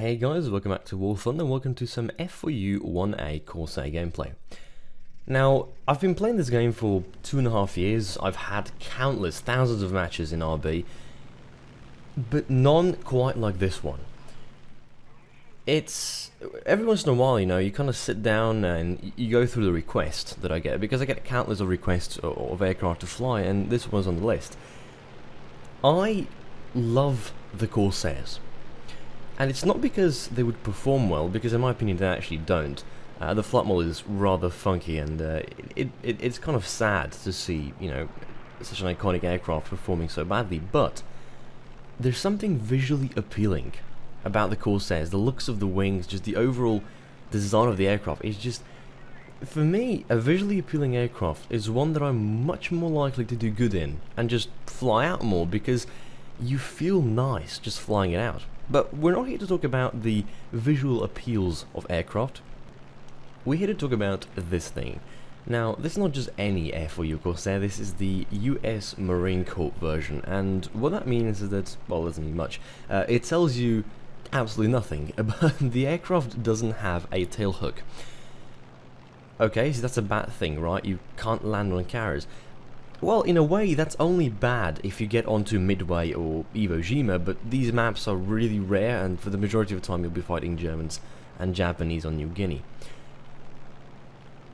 Hey guys, welcome back to War Thunder and welcome to some F4U-1a Corsair gameplay. Now, I've been playing this game for 2.5 years. I've had countless, thousands of matches in RB, but none quite like this one. It's every once in a while, you kind of sit down and you go through the request that I get, because I get countless of requests of aircraft to fly, and this one's on the list. I love the Corsairs. And it's not because they would perform well, because in my opinion they actually don't. The flight model is rather funky, and it's kind of sad to see, such an iconic aircraft performing so badly. But there's something visually appealing about the Corsairs. The looks of the wings, just the overall design of the aircraft is just, for me, a visually appealing aircraft is one that I'm much more likely to do good in and just fly out more, because you feel nice just flying it out. But we're not here to talk about the visual appeals of aircraft. We're here to talk about this thing. Now, this is not just any F4U Corsair, this is the US Marine Corps version, and what that means is that, well, it doesn't mean much. It tells you absolutely nothing, but the aircraft doesn't have a tail hook. Okay, so that's a bad thing, right? You can't land on carriers. Well, in a way, that's only bad if you get onto Midway or Iwo Jima, but these maps are really rare, and for the majority of the time you'll be fighting Germans and Japanese on New Guinea.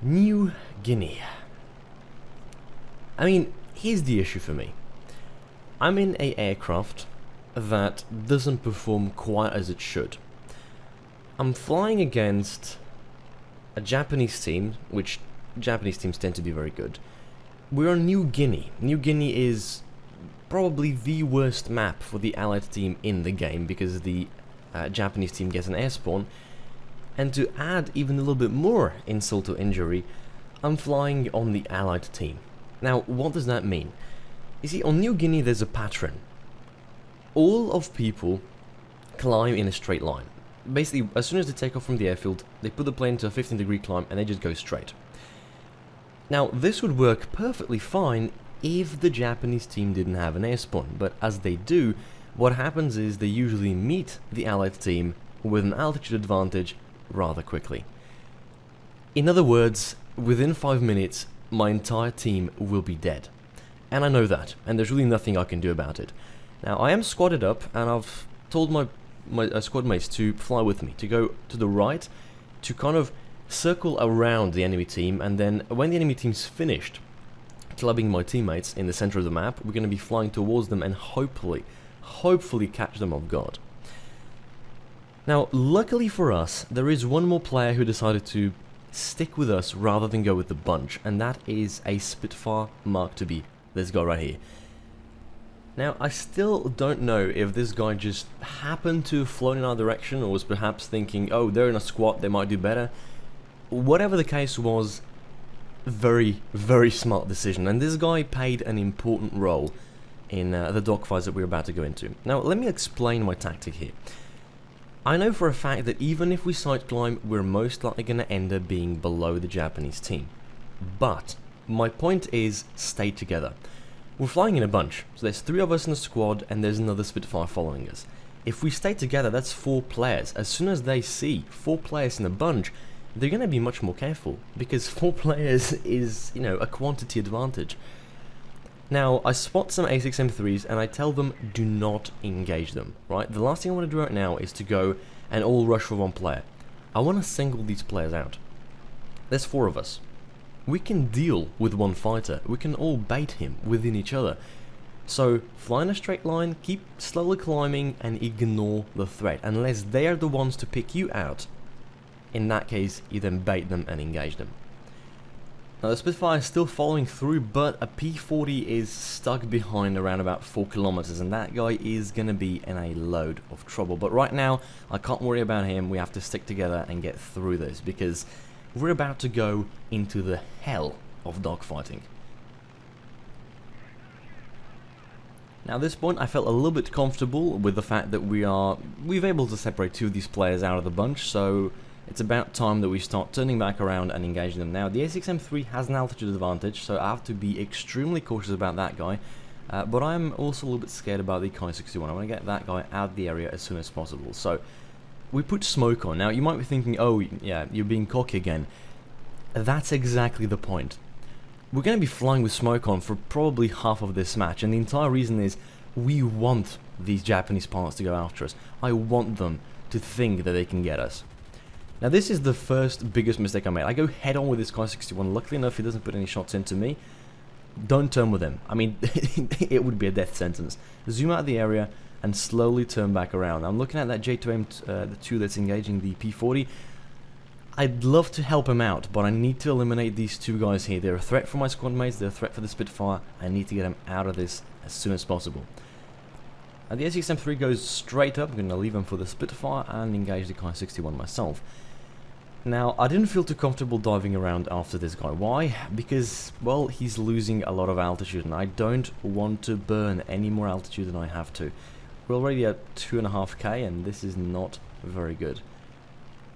New Guinea. I mean, here's the issue for me. I'm in an aircraft that doesn't perform quite as it should. I'm flying against a Japanese team, which Japanese teams tend to be very good. We're on New Guinea. New Guinea is probably the worst map for the Allied team in the game, because the Japanese team gets an air spawn. And to add even a little bit more insult to injury, I'm flying on the Allied team. Now, what does that mean? You see, on New Guinea there's a pattern. All of people climb in a straight line. Basically, as soon as they take off from the airfield, they put the plane into a 15-degree climb and they just go straight. Now, this would work perfectly fine if the Japanese team didn't have an air spawn, but as they do, what happens is they usually meet the Allied team with an altitude advantage rather quickly. In other words, within 5 minutes, my entire team will be dead. And I know that, and there's really nothing I can do about it. Now, I am squatted up, and I've told my squad mates to fly with me, to go to the right, to kind of circle around the enemy team, and then when the enemy team's finished clubbing my teammates in the center of the map, we're going to be flying towards them and hopefully catch them off guard. Now, luckily for us, there is one more player who decided to stick with us rather than go with the bunch, and that is a Spitfire Mark IIb, this guy right here. Now, I still don't know if this guy just happened to have flown in our direction, or was perhaps thinking, oh, they're in a squad, they might do better. Whatever the case was, very, very smart decision, and this guy played an important role in the dogfights that we're about to go into. Now, let me explain my tactic here. I know for a fact that even if we side climb, we're most likely going to end up being below the Japanese team. But my point is, stay together. We're flying in a bunch, so there's 3 of us in the squad, and there's another Spitfire following us. If we stay together, that's 4 players. As soon as they see 4 players in a bunch, they're going to be much more careful, because 4 players is, a quantity advantage. Now, I spot some A6M3s and I tell them, do not engage them, right? The last thing I want to do right now is to go and all rush for 1 player. I want to single these players out. There's 4 of us. We can deal with 1 fighter. We can all bait him within each other. So, fly in a straight line, keep slowly climbing, and ignore the threat, unless they are the ones to pick you out. In that case, you then bait them and engage them. Now, the Spitfire is still following through, but a P-40 is stuck behind around about 4 kilometers, and that guy is going to be in a load of trouble. But right now, I can't worry about him. We have to stick together and get through this, because we're about to go into the hell of dogfighting. Now, at this point, I felt a little bit comfortable with the fact that we've able to separate 2 of these players out of the bunch, so it's about time that we start turning back around and engaging them. Now, the A6M3 has an altitude advantage, so I have to be extremely cautious about that guy. But I'm also a little bit scared about the Kai 61. I want to get that guy out of the area as soon as possible. So, we put smoke on. Now, you might be thinking, oh, yeah, you're being cocky again. That's exactly the point. We're going to be flying with smoke on for probably half of this match, and the entire reason is we want these Japanese pilots to go after us. I want them to think that they can get us. Now, this is the first biggest mistake I made. I go head on with this Kai 61. Luckily enough, he doesn't put any shots into me. Don't turn with him. I mean, it would be a death sentence. Zoom out of the area and slowly turn back around. I'm looking at that J2M, the 2 that's engaging the P40. I'd love to help him out, but I need to eliminate these two guys here. They're a threat for my squad mates, they're a threat for the Spitfire. I need to get them out of this as soon as possible. The SXM3 goes straight up. I'm going to leave him for the Spitfire and engage the Kai 61 myself. Now, I didn't feel too comfortable diving around after this guy. Why? Because, well, he's losing a lot of altitude, and I don't want to burn any more altitude than I have to. We're already at 2.5k, and this is not very good.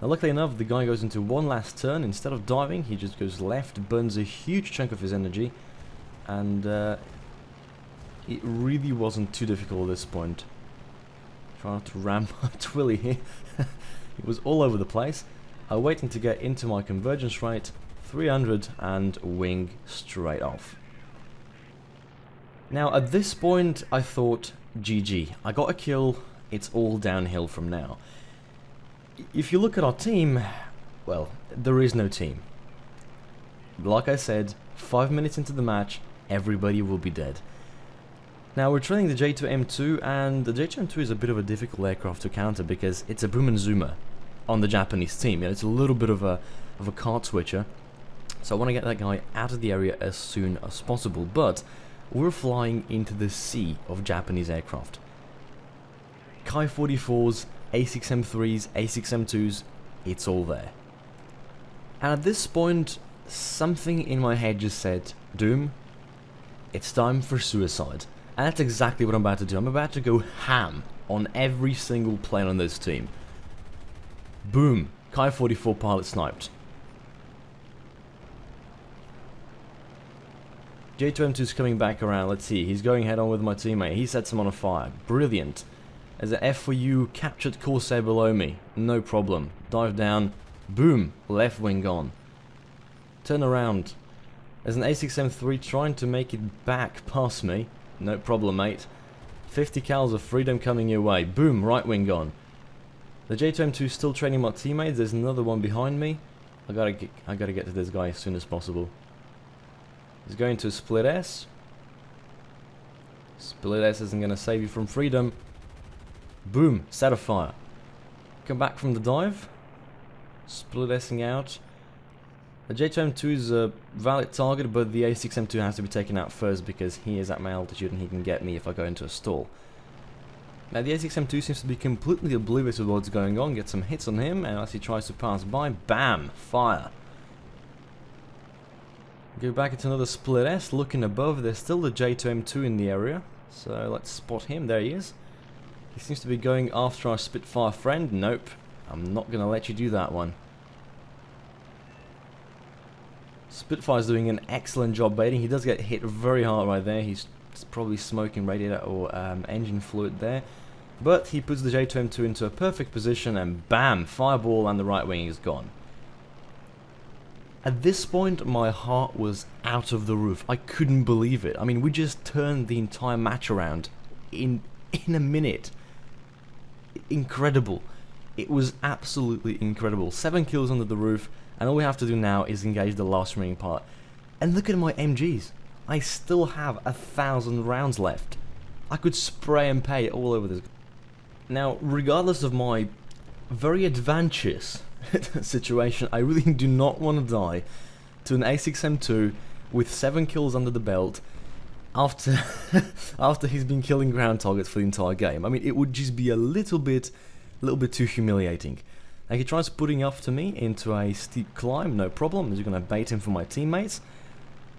Now, luckily enough, the guy goes into one last turn. Instead of diving, he just goes left, burns a huge chunk of his energy, and it really wasn't too difficult at this point. Trying not to ram my Twilly here. It was all over the place. Waiting to get into my convergence rate, 300, and wing straight off. Now, at this point, I thought, GG, I got a kill, it's all downhill from now. If you look at our team, well, there is no team. Like I said, 5 minutes into the match, everybody will be dead. Now, we're training the J2M2, and the J2M2 is a bit of a difficult aircraft to counter because it's a boom and zoomer on the Japanese team. You know, it's a little bit of a card switcher, so I want to get that guy out of the area as soon as possible. But we're flying into the sea of Japanese aircraft. Kai 44s, A6M3s, A6M2s, it's all there. And at this point, something in my head just said, Doom, it's time for suicide. And that's exactly what I'm about to do. I'm about to go ham on every single plane on this team. Boom! Kai 44 pilot sniped. J2M2's coming back around. Let's see. He's going head on with my teammate. He sets him on a fire. Brilliant. There's an F4U captured Corsair below me. No problem. Dive down. Boom! Left wing gone. Turn around. There's an A6M3 trying to make it back past me. No problem, mate. 50 cals of freedom coming your way. Boom! Right wing gone. The J2M2 is still training my teammates. There's another one behind me. I gotta get to this guy as soon as possible. He's going to split S. Split S isn't gonna save you from freedom. Boom! Set a fire. Come back from the dive. Split S'ing out. The J2M2 is a valid target, but the A6M2 has to be taken out first because he is at my altitude and he can get me if I go into a stall. Now, the A6M2 seems to be completely oblivious of what's going on. Get some hits on him, and as he tries to pass by, BAM! Fire! Go back into another split S, looking above. There's still the J2M2 in the area, so let's spot him. There he is. He seems to be going after our Spitfire friend. Nope, I'm not going to let you do that one. Spitfire's doing an excellent job baiting. He does get hit very hard right there. He's probably smoking radiator or engine fluid there. But he puts the J2M2 into a perfect position and BAM! Fireball, and the right wing is gone. At this point, my heart was out of the roof. I couldn't believe it. I mean, we just turned the entire match around in a minute. Incredible. It was absolutely incredible. 7 kills under the roof, and all we have to do now is engage the last remaining part. And look at my MGs. I still have 1,000 rounds left. I could spray and pay all over this. Now, regardless of my very advantageous situation, I really do not want to die to an A6M2 with 7 kills under the belt after after he's been killing ground targets for the entire game. I mean, it would just be a little bit too humiliating. Like, he tries putting up to me into a steep climb, no problem. I'm just going to bait him for my teammates.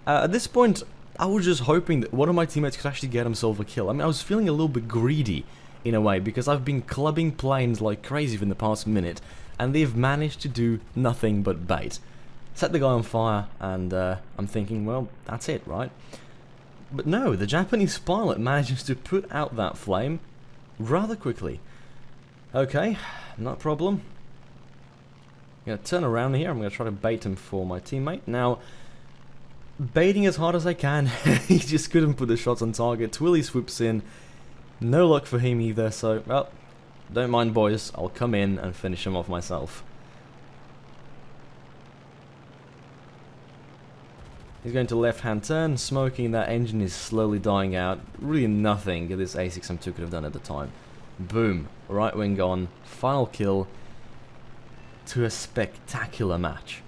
At this point, I was just hoping that one of my teammates could actually get himself a kill. I mean, I was feeling a little bit greedy in a way because I've been clubbing planes like crazy for the past minute, and they've managed to do nothing but bait. Set the guy on fire, and I'm thinking, well, that's it, right? But no, the Japanese pilot manages to put out that flame rather quickly. Okay, not a problem. I'm going to turn around here. I'm going to try to bait him for my teammate. Now, baiting as hard as I can. He just couldn't put the shots on target. Twilly swoops in. No luck for him either, so, well, don't mind, boys. I'll come in and finish him off myself. He's going to left-hand turn, smoking. That engine is slowly dying out. Really nothing this A6M2 could have done at the time. Boom. Right wing gone. Final kill to a spectacular match.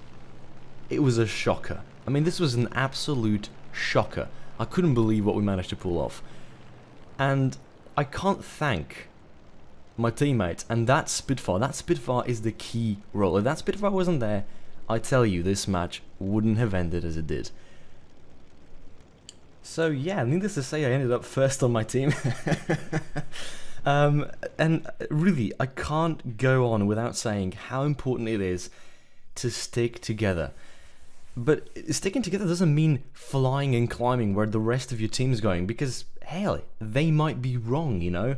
It was a shocker. I mean, this was an absolute shocker. I couldn't believe what we managed to pull off. And I can't thank my teammates and that Spitfire. That Spitfire is the key role. If that Spitfire wasn't there, I tell you, this match wouldn't have ended as it did. So yeah, needless to say, I ended up first on my team. And really, I can't go on without saying how important it is to stick together. But sticking together doesn't mean flying and climbing where the rest of your team is going, because, hell, they might be wrong, you know?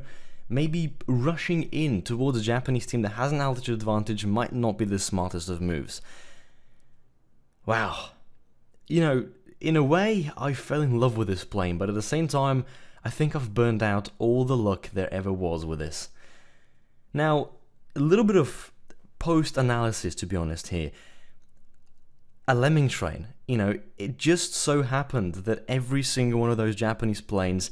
Maybe rushing in towards a Japanese team that has an altitude advantage might not be the smartest of moves. Wow. You know, in a way, I fell in love with this plane, but at the same time, I think I've burned out all the luck there ever was with this. Now, a little bit of post-analysis, to be honest, here. A lemming train, you know, it just so happened that every single one of those Japanese planes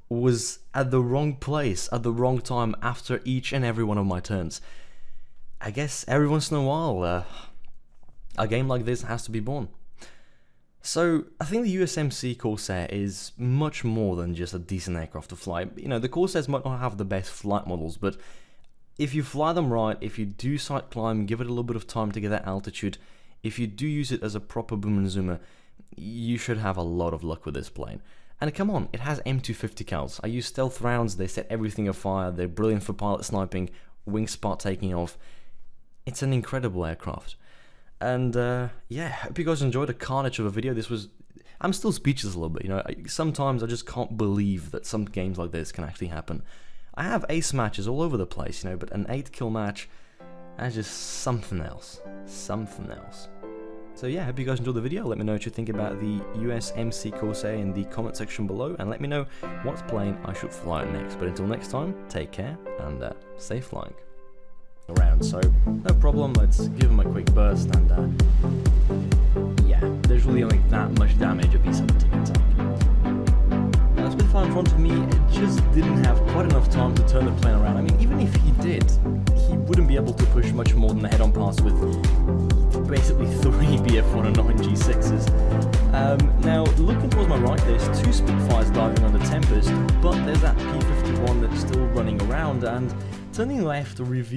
was at the wrong place at the wrong time after each and every one of my turns. I guess every once in a while, a game like this has to be born. So, I think the USMC Corsair is much more than just a decent aircraft to fly. You know, the Corsairs might not have the best flight models, but if you fly them right, if you do side climb, give it a little bit of time to get that altitude, if you do use it as a proper boom and zoomer, you should have a lot of luck with this plane. And come on, it has M250 cals. I use stealth rounds, they set everything afire, they're brilliant for pilot sniping, wing spot taking off. It's an incredible aircraft. And yeah, hope you guys enjoyed a carnage of a video. I'm still speechless a little bit, you know. Sometimes I just can't believe that some games like this can actually happen. I have ace matches all over the place, you know, but an 8-kill match, that's just something else. Something else. So yeah, hope you guys enjoyed the video. Let me know what you think about the USMC Corsair in the comment section below, and let me know what plane I should fly next. But until next time, take care, and safe flying. Around, so no problem, let's give him a quick burst, and yeah, there's really only that much damage a B-17 attack. Now, Spitfire in front of me, it just didn't have quite enough time to turn the plane around. I mean, even if he did, he wouldn't be able to push much more than the head-on pass with basically 3 BF-109 G6s. Now, looking towards my right, there's 2 Spitfires diving on the Tempest, but there's that P-51 that's still running around, and turning left reveals